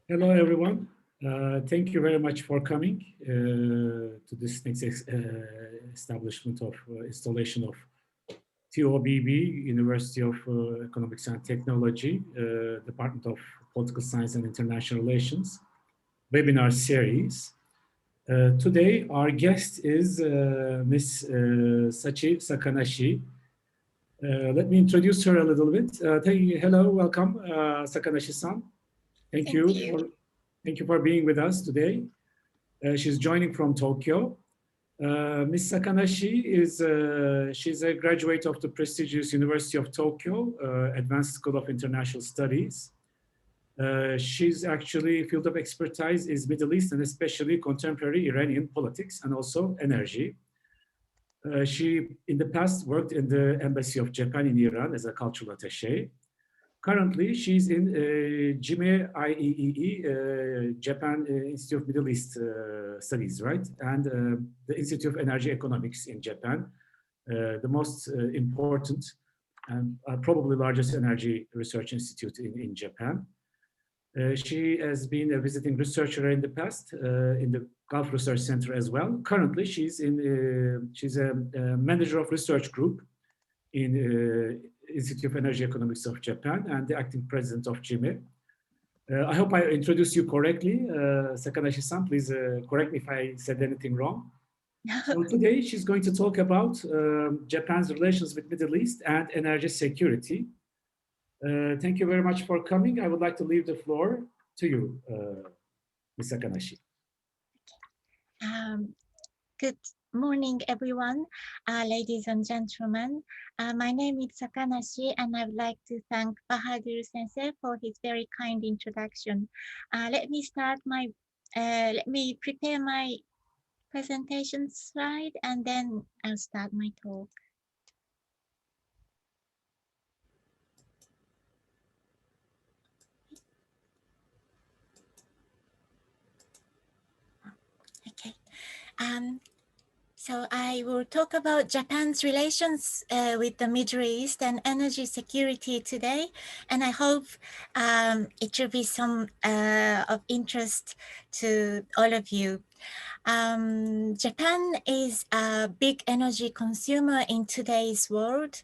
Hello, everyone. Thank you very much for coming to this next establishment of installation of TOBB, University of Economics and Technology, Department of Political Science and International Relations, webinar series. Today, our guest is Ms. Sachi Sakanashi. Let me introduce her a little bit. Hello, welcome, Sakanashi-san. Thank you for being with us today. She's joining from Tokyo. Ms. Sakanashi she's a graduate of the prestigious University of Tokyo Advanced School of International Studies. She's actually field of expertise is Middle East and especially contemporary Iranian politics and also energy. She in the past worked in the Embassy of Japan in Iran as a cultural attaché. Currently, she's in JIME Japan Institute of Middle East Studies, right? And the Institute of Energy Economics in Japan, the most important and probably largest energy research institute in Japan. She has been a visiting researcher in the past in the Gulf Research Center as well. Currently, she's a manager of research group in Institute of Energy Economics of Japan and the acting president of JIME. I hope I introduced you correctly. Sakanashi-san, please correct me if I said anything wrong. So today she's going to talk about Japan's relations with Middle East and energy security. Thank you very much for coming. I would like to leave the floor to you, Ms. Sakanashi. Good morning, everyone, ladies and gentlemen. My name is Sakanashi, and I would like to thank Bahadur Sensei for his very kind introduction. Let me prepare my presentation slide, and then I'll start my talk. Okay. So I will talk about Japan's relations with the Middle East and energy security today, and I hope it will be some of interest to all of you. Japan is a big energy consumer in today's world.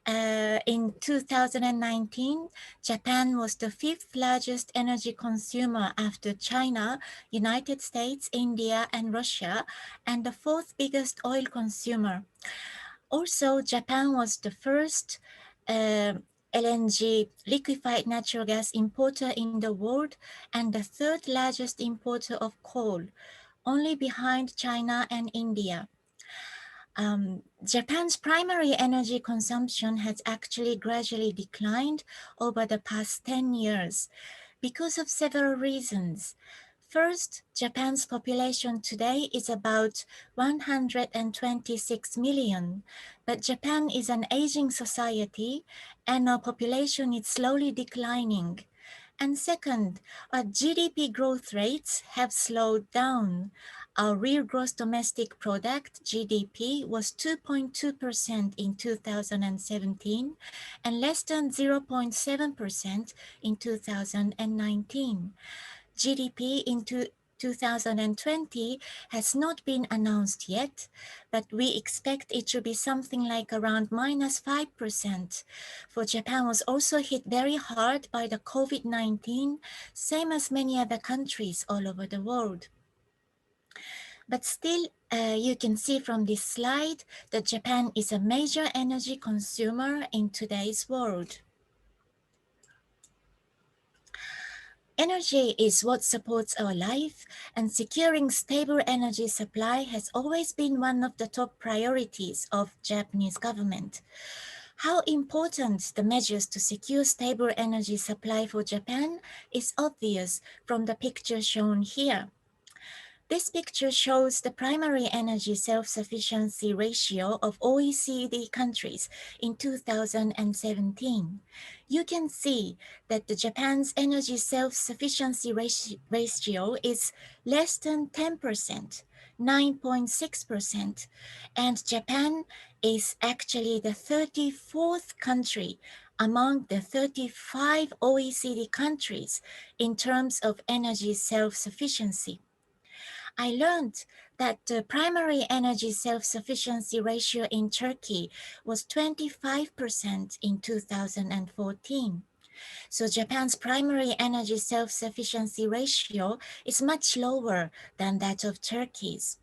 In 2019, Japan was the 5th largest energy consumer after China, United States, India, and Russia, and the 4th biggest oil consumer. Also, Japan was the first LNG, liquefied natural gas importer in the world, and the 3rd largest importer of coal, only behind China and India. Japan's primary energy consumption has actually gradually declined over the past 10 years because of several reasons. First, Japan's population today is about 126 million, but Japan is an aging society and our population is slowly declining. And second, our GDP growth rates have slowed down. Our real gross domestic product, GDP, was 2.2% in 2017 and less than 0.7% in 2019. GDP in 2020 has not been announced yet, but we expect it to be something like around -5%. For Japan was also hit very hard by the COVID-19, same as many other countries all over the world. But still, you can see from this slide that Japan is a major energy consumer in today's world. Energy is what supports our life, and securing stable energy supply has always been one of the top priorities of Japanese government. How important the measures to secure stable energy supply for Japan is obvious from the picture shown here. This picture shows the primary energy self-sufficiency ratio of OECD countries in 2017. You can see that Japan's energy self-sufficiency ratio is less than 10%, 9.6%, and Japan is actually the 34th country among the 35 OECD countries in terms of energy self-sufficiency. I learned that the primary energy self-sufficiency ratio in Turkey was 25% in 2014. So Japan's primary energy self-sufficiency ratio is much lower than that of Turkey's.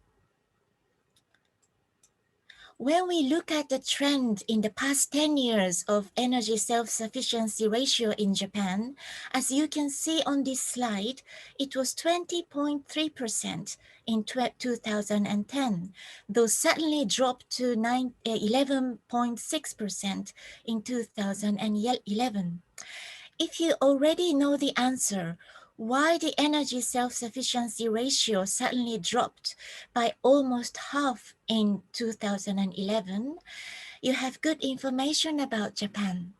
When we look at the trend in the past 10 years of energy self-sufficiency ratio in Japan, as you can see on this slide, it was 20.3% in 2010, though suddenly dropped to 11.6% in 2011. If you already know the answer, why the energy self-sufficiency ratio suddenly dropped by almost half in 2011, you have good information about Japan.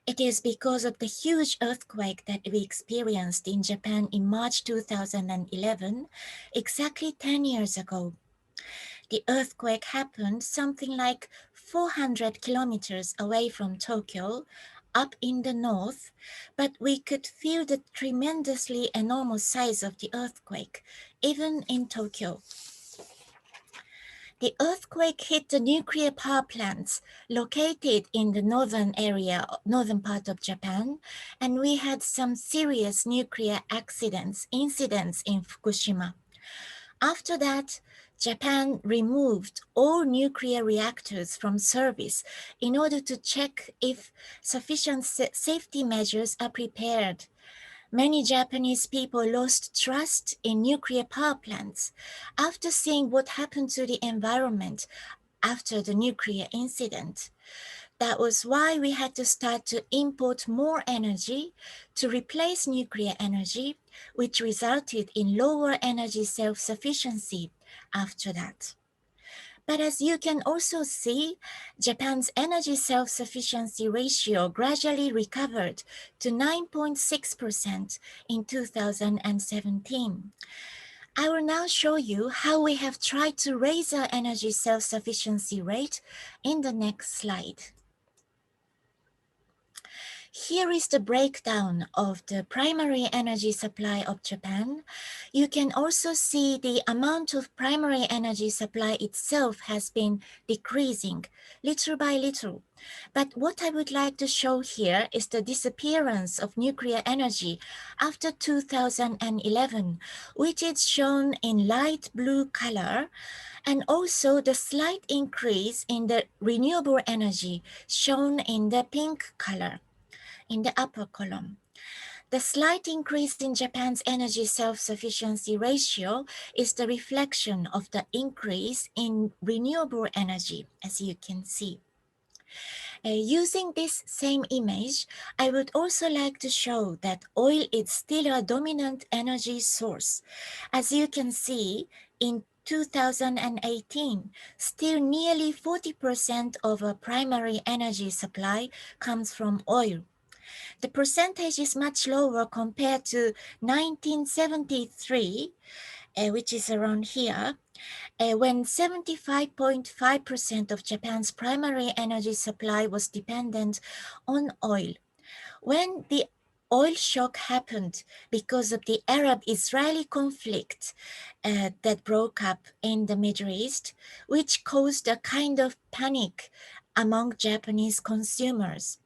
It is because of the huge earthquake that we experienced in Japan in March 2011, exactly 10 years ago. The earthquake happened something like 400 kilometers away from Tokyo, up in the north, but we could feel the tremendously enormous size of the earthquake, even in Tokyo. The earthquake hit the nuclear power plants located in the northern part of Japan, and we had some serious nuclear incidents in Fukushima. After that, Japan removed all nuclear reactors from service in order to check if sufficient safety measures are prepared. Many Japanese people lost trust in nuclear power plants after seeing what happened to the environment after the nuclear incident. That was why we had to start to import more energy to replace nuclear energy, which resulted in lower energy self-sufficiency after that. But as you can also see, Japan's energy self-sufficiency ratio gradually recovered to 9.6% in 2017. I will now show you how we have tried to raise our energy self-sufficiency rate in the next slide. Here is the breakdown of the primary energy supply of Japan. You can also see the amount of primary energy supply itself has been decreasing little by little. But what I would like to show here is the disappearance of nuclear energy after 2011, which is shown in light blue color, and also the slight increase in the renewable energy shown in the pink color in the upper column. The slight increase in Japan's energy self-sufficiency ratio is the reflection of the increase in renewable energy, as you can see. Using this same image, I would also like to show that oil is still a dominant energy source. As you can see, in 2018, still nearly 40% of our primary energy supply comes from oil. The percentage is much lower compared to 1973, which is around here, when 75.5% of Japan's primary energy supply was dependent on oil. When the oil shock happened because of the Arab-Israeli conflict that broke up in the Middle East, which caused a kind of panic among Japanese consumers.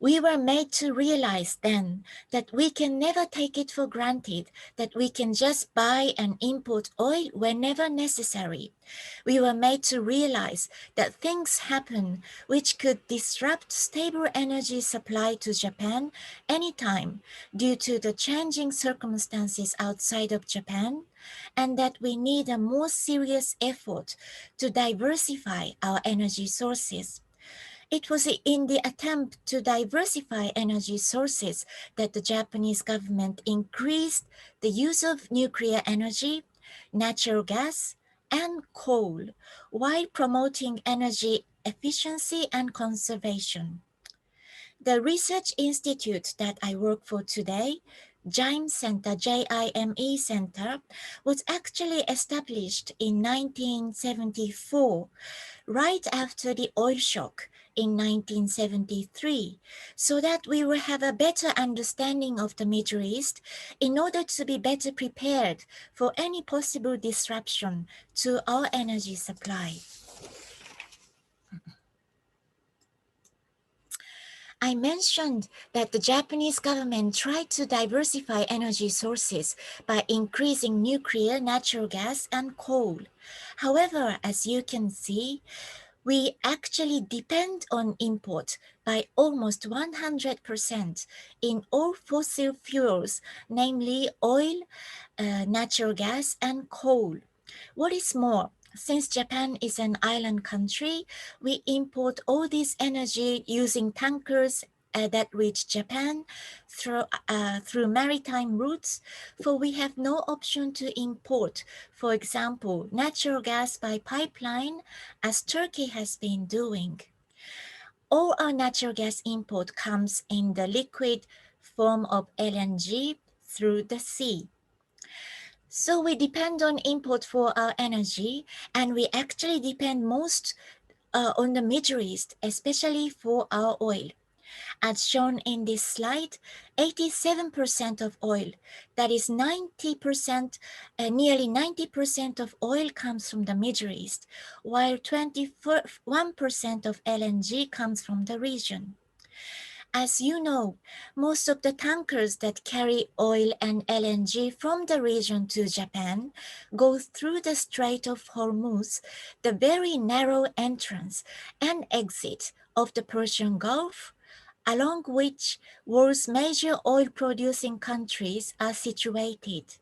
We were made to realize then that we can never take it for granted that we can just buy and import oil whenever necessary. We were made to realize that things happen which could disrupt stable energy supply to Japan anytime due to the changing circumstances outside of Japan, and that we need a more serious effort to diversify our energy sources. It was in the attempt to diversify energy sources that the Japanese government increased the use of nuclear energy, natural gas, and coal, while promoting energy efficiency and conservation. The research institute that I work for today, JIME Center, JIME Center, was actually established in 1974, right after the oil shock in 1973 so that we will have a better understanding of the Middle East in order to be better prepared for any possible disruption to our energy supply. I mentioned that the Japanese government tried to diversify energy sources by increasing nuclear, natural gas, and coal. However, as you can see, we actually depend on import by almost 100% in all fossil fuels, namely oil, natural gas, and coal. What is more, since Japan is an island country, we import all this energy using tankers that reach Japan through maritime routes, for we have no option to import, for example, natural gas by pipeline, as Turkey has been doing. All our natural gas import comes in the liquid form of LNG through the sea. So we depend on import for our energy, and we actually depend most on the Middle East, especially for our oil. As shown in this slide, 87% of oil, that is 90%, nearly 90% of oil comes from the Middle East, while 21% of LNG comes from the region. As you know, most of the tankers that carry oil and LNG from the region to Japan go through the Strait of Hormuz, the very narrow entrance and exit of the Persian Gulf, along which world's major oil-producing countries are situated.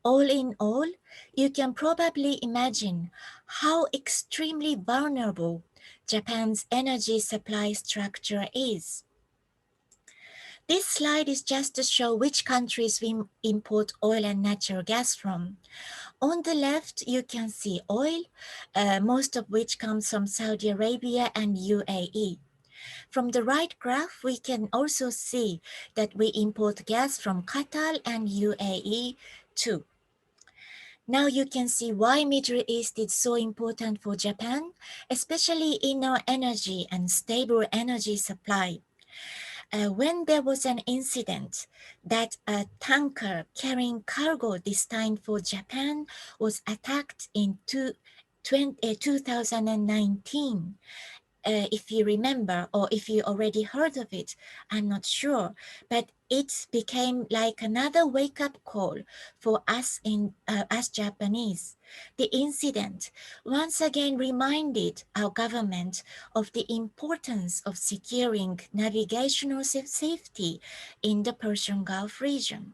All in all, you can probably imagine how extremely vulnerable Japan's energy supply structure is. This slide is just to show which countries we import oil and natural gas from. On the left, you can see oil, most of which comes from Saudi Arabia and UAE. From the right graph, we can also see that we import gas from Qatar and UAE too. Now you can see why Middle East is so important for Japan, especially in our energy and stable energy supply. When there was an incident that a tanker carrying cargo destined for Japan was attacked in 2019, if you remember, or if you already heard of it, I'm not sure, but it became like another wake-up call for us as Japanese. The incident once again reminded our government of the importance of securing navigational safety in the Persian Gulf region.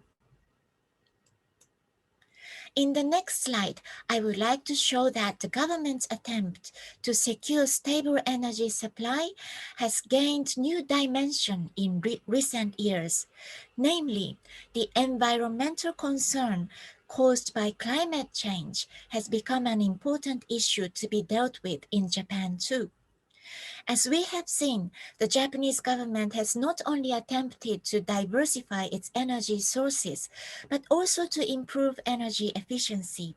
In the next slide, I would like to show that the government's attempt to secure stable energy supply has gained new dimension in recent years, namely the environmental concern caused by climate change has become an important issue to be dealt with in Japan too. As we have seen, the Japanese government has not only attempted to diversify its energy sources, but also to improve energy efficiency.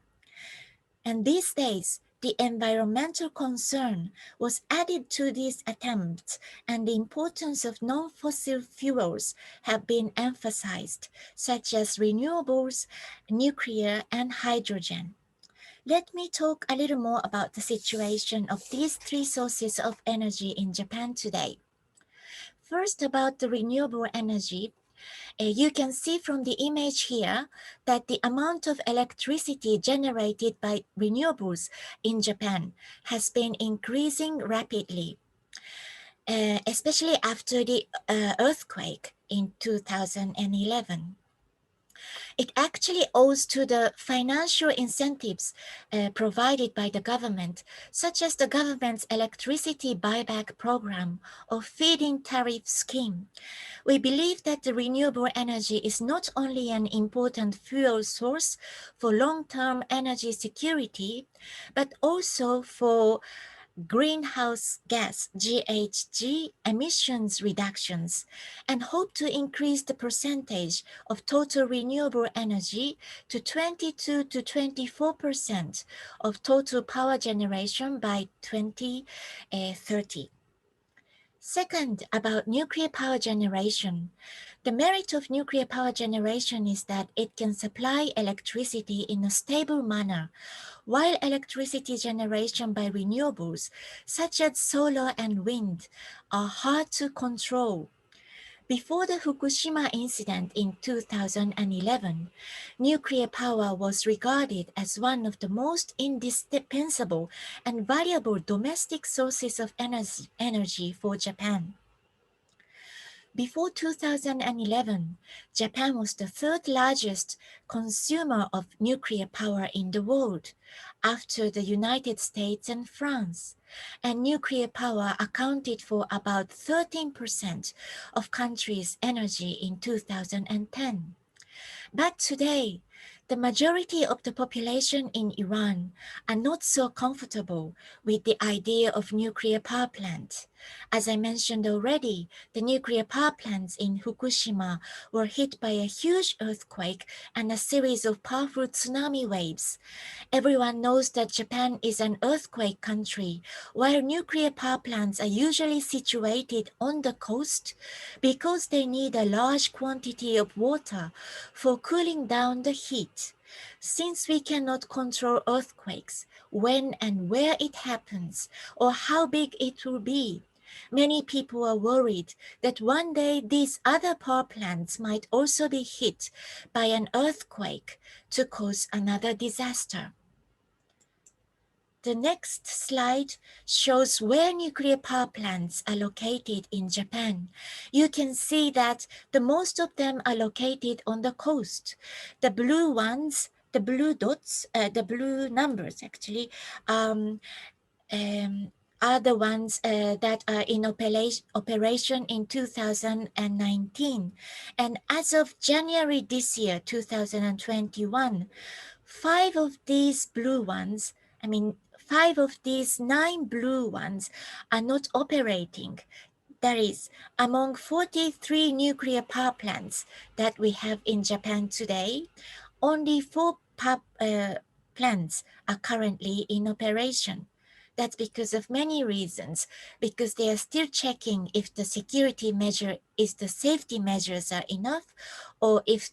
And these days, the environmental concern was added to these attempts, and the importance of non-fossil fuels have been emphasized, such as renewables, nuclear, and hydrogen. Let me talk a little more about the situation of these three sources of energy in Japan today. First, about the renewable energy, you can see from the image here that the amount of electricity generated by renewables in Japan has been increasing rapidly, especially after the earthquake in 2011. It actually owes to the financial incentives provided by the government, such as the government's electricity buyback program or feed-in tariff scheme. We believe that the renewable energy is not only an important fuel source for long-term energy security, but also for greenhouse gas GHG emissions reductions, and hope to increase the percentage of total renewable energy to 22 to 24% of total power generation by 2030. Second, about nuclear power generation. The merit of nuclear power generation is that it can supply electricity in a stable manner, while electricity generation by renewables, such as solar and wind, are hard to control. Before the Fukushima incident in 2011, nuclear power was regarded as one of the most indispensable and valuable domestic sources of energy for Japan. Before 2011, Japan was the third largest consumer of nuclear power in the world, after the United States and France, and nuclear power accounted for about 13% of country's energy in 2010. But today, the majority of the population in Iran are not so comfortable with the idea of nuclear power plants. As I mentioned already, the nuclear power plants in Fukushima were hit by a huge earthquake and a series of powerful tsunami waves. Everyone knows that Japan is an earthquake country, while nuclear power plants are usually situated on the coast because they need a large quantity of water for cooling down the heat. Since we cannot control earthquakes, when and where it happens, or how big it will be, many people are worried that one day these other power plants might also be hit by an earthquake to cause another disaster. The next slide shows where nuclear power plants are located in Japan. You can see that the most of them are located on the coast. The blue ones, the blue dots, the blue numbers actually, um, um, are the ones that are in operation in 2019. And as of January this year, 2021, five of these 9 blue ones are not operating. That is, among 43 nuclear power plants that we have in Japan today, only four plants are currently in operation. That's because of many reasons, because they are still checking if the safety measures are enough, or if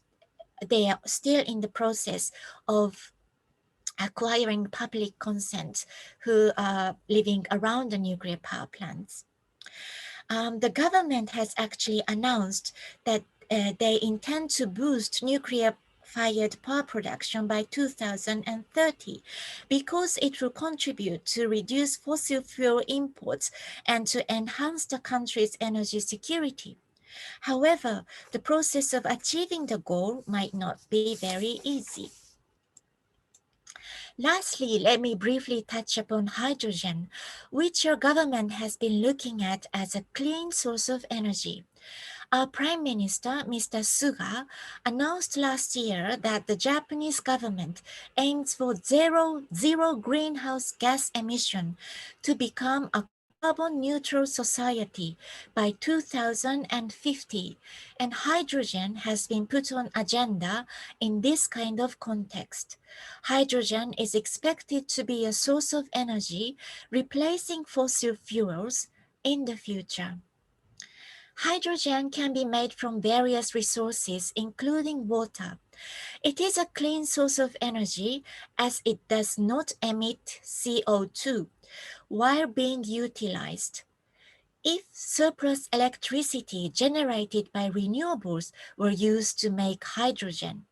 they are still in the process of acquiring public consent who are living around the nuclear power plants. The government has actually announced that they intend to boost nuclear fired power production by 2030 because it will contribute to reduce fossil fuel imports and to enhance the country's energy security. However, the process of achieving the goal might not be very easy. Lastly, let me briefly touch upon hydrogen, which your government has been looking at as a clean source of energy. Our Prime Minister, Mr. Suga, announced last year that the Japanese government aims for zero greenhouse gas emission to become a carbon neutral society by 2050, and hydrogen has been put on agenda in this kind of context. Hydrogen is expected to be a source of energy replacing fossil fuels in the future. Hydrogen can be made from various resources, including water. It is a clean source of energy as it does not emit CO2 while being utilized. If surplus electricity generated by renewables were used to make hydrogen,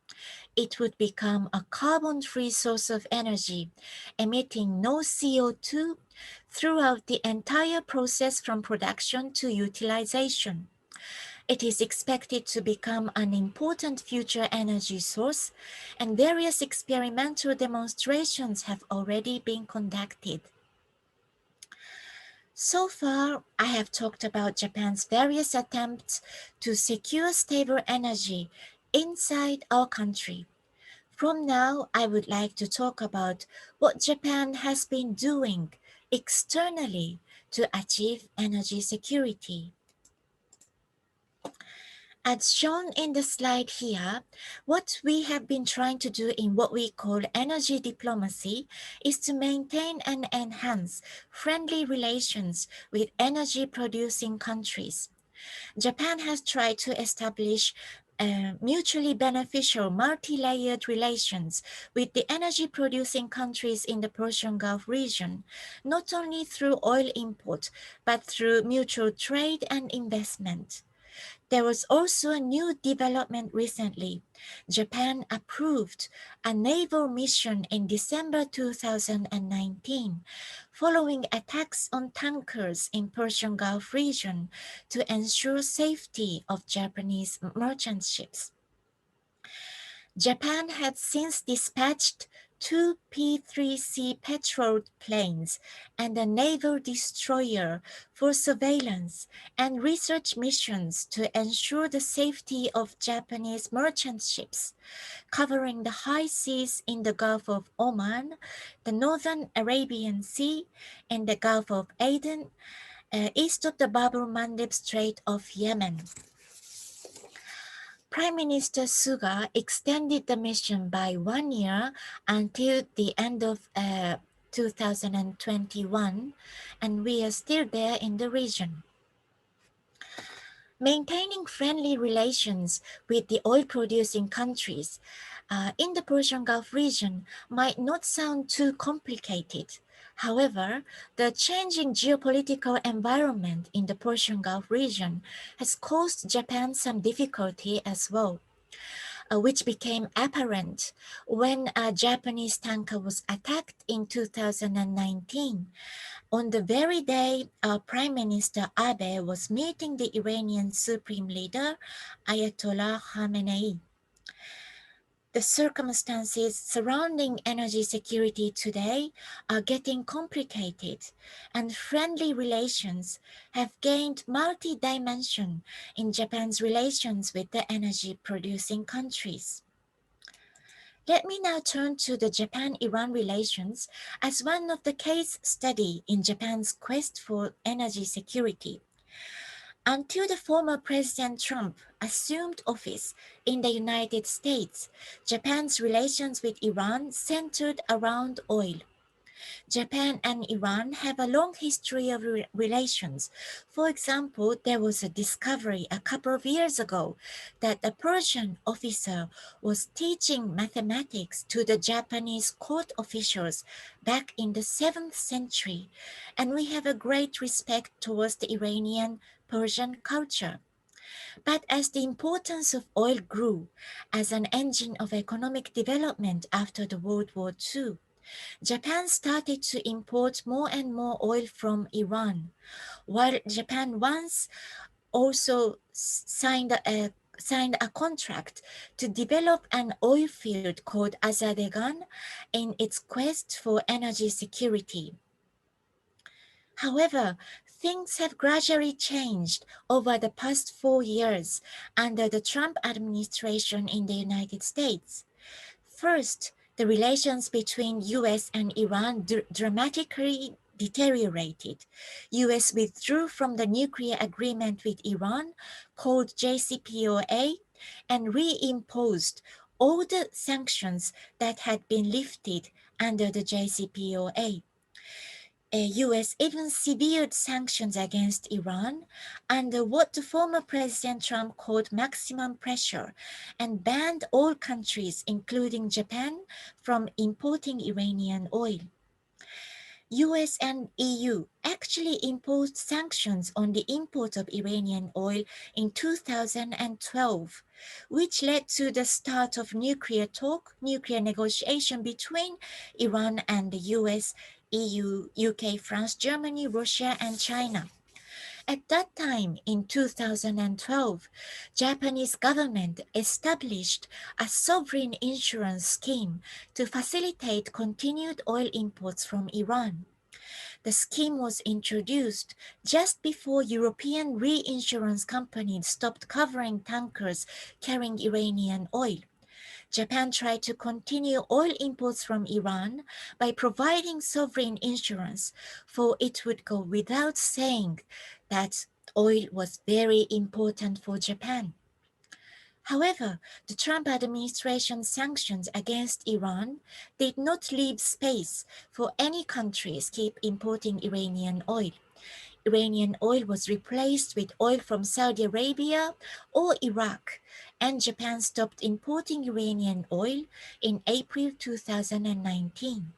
it would become a carbon-free source of energy, emitting no CO2 throughout the entire process from production to utilization. It is expected to become an important future energy source, and various experimental demonstrations have already been conducted. So far, I have talked about Japan's various attempts to secure stable energy inside our country. From now, I would like to talk about what Japan has been doing externally to achieve energy security. As shown in the slide here, what we have been trying to do in what we call energy diplomacy is to maintain and enhance friendly relations with energy producing countries. Japan has tried to establish mutually beneficial multi-layered relations with the energy producing countries in the Persian Gulf region, not only through oil import, but through mutual trade and investment. There was also a new development recently. Japan approved a naval mission in December 2019 following attacks on tankers in Persian Gulf region to ensure safety of Japanese merchant ships. Japan had since dispatched two P-3C patrol planes and a naval destroyer for surveillance and research missions to ensure the safety of Japanese merchant ships, covering the high seas in the Gulf of Oman, the Northern Arabian Sea, and the Gulf of Aden, east of the Bab el-Mandeb Strait of Yemen. Prime Minister Suga extended the mission by 1 year until the end of 2021, and we are still there in the region. Maintaining friendly relations with the oil producing countries in the Persian Gulf region might not sound too complicated. However, the changing geopolitical environment in the Persian Gulf region has caused Japan some difficulty as well, which became apparent when a Japanese tanker was attacked in 2019 on the very day Prime Minister Abe was meeting the Iranian Supreme Leader Ayatollah Khamenei. The circumstances surrounding energy security today are getting complicated, and friendly relations have gained multi-dimension in Japan's relations with the energy producing countries. Let me now turn to the Japan-Iran relations as one of the case study in Japan's quest for energy security. Until the former President Trump assumed office in the United States, Japan's relations with Iran centered around oil. Japan and Iran have a long history of relations. For example, there was a discovery a couple of years ago that a Persian officer was teaching mathematics to the Japanese court officials back in the 7th century, and we have a great respect towards the Iranian Persian culture. But as the importance of oil grew as an engine of economic development after the World War II, Japan started to import more and more oil from Iran, while Japan once also signed a contract to develop an oil field called Azadegan in its quest for energy security. However, things have gradually changed over the past 4 years under the Trump administration in the United States. First, the relations between US and Iran dramatically deteriorated. US withdrew from the nuclear agreement with Iran called JCPOA and reimposed all the sanctions that had been lifted under the JCPOA. US even severed sanctions against Iran under what the former President Trump called maximum pressure and banned all countries, including Japan, from importing Iranian oil. US and EU actually imposed sanctions on the import of Iranian oil in 2012, which led to the start of nuclear negotiation between Iran and the US, EU, UK, France, Germany, Russia, and China. At that time, in 2012, Japanese government established a sovereign insurance scheme to facilitate continued oil imports from Iran. The scheme was introduced just before European reinsurance companies stopped covering tankers carrying Iranian oil. Japan tried to continue oil imports from Iran by providing sovereign insurance, for it would go without saying that oil was very important for Japan. However, the Trump administration's sanctions against Iran did not leave space for any countries keep importing Iranian oil. Iranian oil was replaced with oil from Saudi Arabia or Iraq, and Japan stopped importing Iranian oil in April 2019.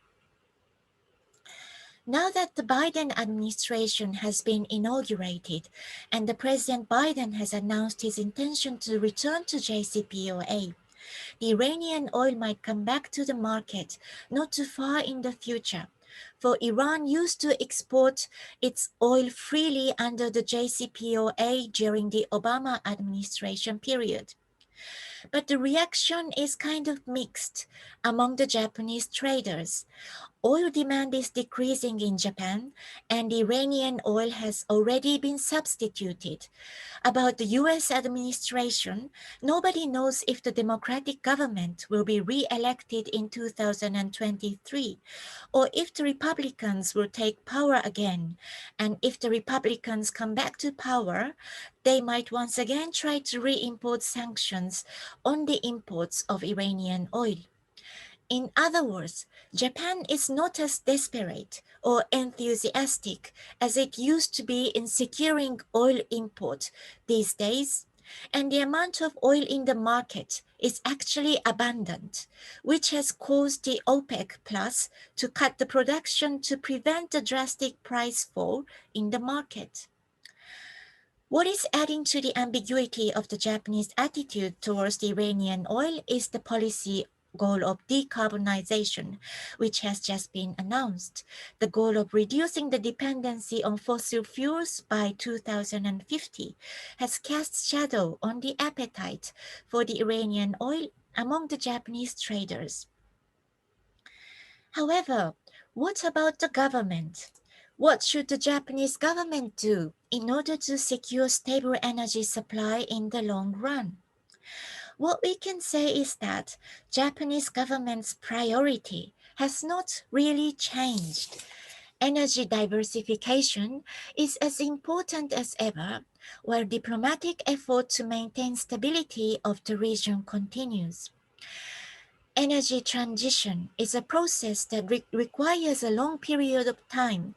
Now that the Biden administration has been inaugurated and the President Biden has announced his intention to return to JCPOA, the Iranian oil might come back to the market not too far in the future. For Iran used to export its oil freely under the JCPOA during the Obama administration period. But the reaction is kind of mixed among the Japanese traders. Oil demand is decreasing in Japan, and Iranian oil has already been substituted. About the US administration, nobody knows if the Democratic government will be re elected in 2023 or if the Republicans will take power again. And if the Republicans come back to power, they might once again try to re impose sanctions on the imports of Iranian oil. In other words, Japan is not as desperate or enthusiastic as it used to be in securing oil import these days, and the amount of oil in the market is actually abundant, which has caused the OPEC Plus to cut the production to prevent the drastic price fall in the market. What is adding to the ambiguity of the Japanese attitude towards the Iranian oil is the policy goal of decarbonization, which has just been announced. The goal of reducing the dependency on fossil fuels by 2050 has cast shadow on the appetite for the Iranian oil among the Japanese traders. However, what about the government? What should the Japanese government do in order to secure stable energy supply in the long run? What we can say is that Japanese government's priority has not really changed. Energy diversification is as important as ever, while diplomatic effort to maintain stability of the region continues. Energy transition is a process that requires a long period of time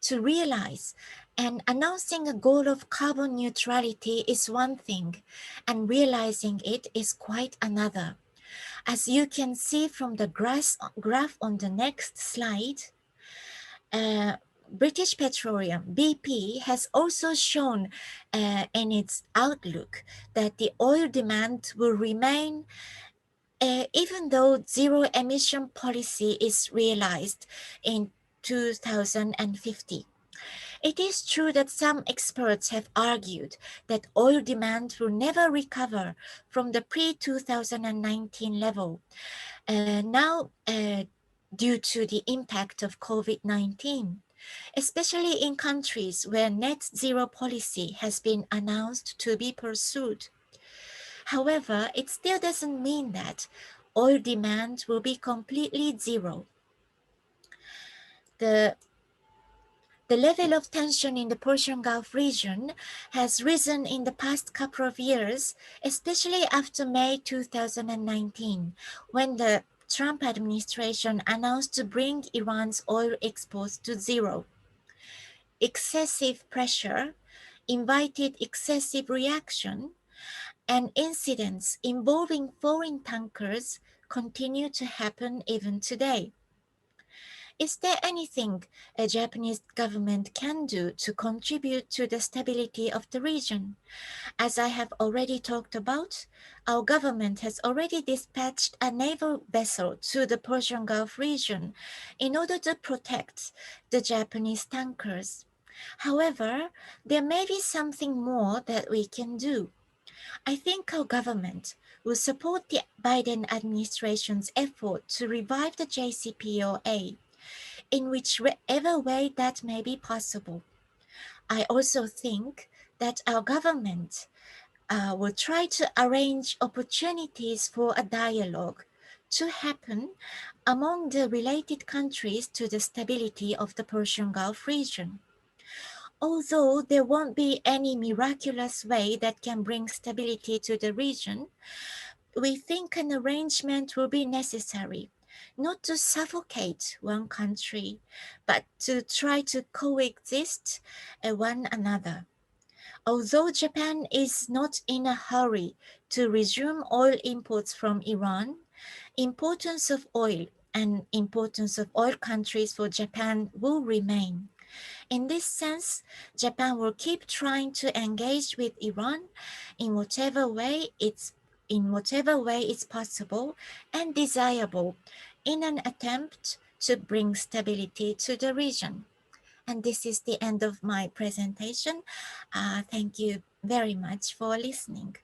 to realize, and announcing a goal of carbon neutrality is one thing, and realizing it is quite another. As you can see from the graph on the next slide, uh, British Petroleum (BP) has also shown in its outlook that the oil demand will remain even though zero emission policy is realized in 2050. It is true that some experts have argued that oil demand will never recover from the pre-2019 level, due to the impact of COVID-19, especially in countries where net zero policy has been announced to be pursued. However, it still doesn't mean that oil demand will be completely zero. The The level of tension in the Persian Gulf region has risen in the past couple of years, especially after May 2019, when the Trump administration announced to bring Iran's oil exports to zero. Excessive pressure invited excessive reaction, and incidents involving foreign tankers continue to happen even today. Is there anything a Japanese government can do to contribute to the stability of the region? As I have already talked about, our government has already dispatched a naval vessel to the Persian Gulf region in order to protect the Japanese tankers. However, there may be something more that we can do. I think our government will support the Biden administration's effort to revive the JCPOA in whichever way that may be possible. I also think that our government will try to arrange opportunities for a dialogue to happen among the related countries to the stability of the Persian Gulf region. Although there won't be any miraculous way that can bring stability to the region, we think an arrangement will be necessary, not to suffocate one country, but to try to coexist one another. Although Japan is not in a hurry to resume oil imports from Iran, importance of oil and importance of oil countries for Japan will remain. In this sense, Japan will keep trying to engage with Iran in whatever way it's possible and desirable in an attempt to bring stability to the region. And this is the end of my presentation. Thank you very much for listening.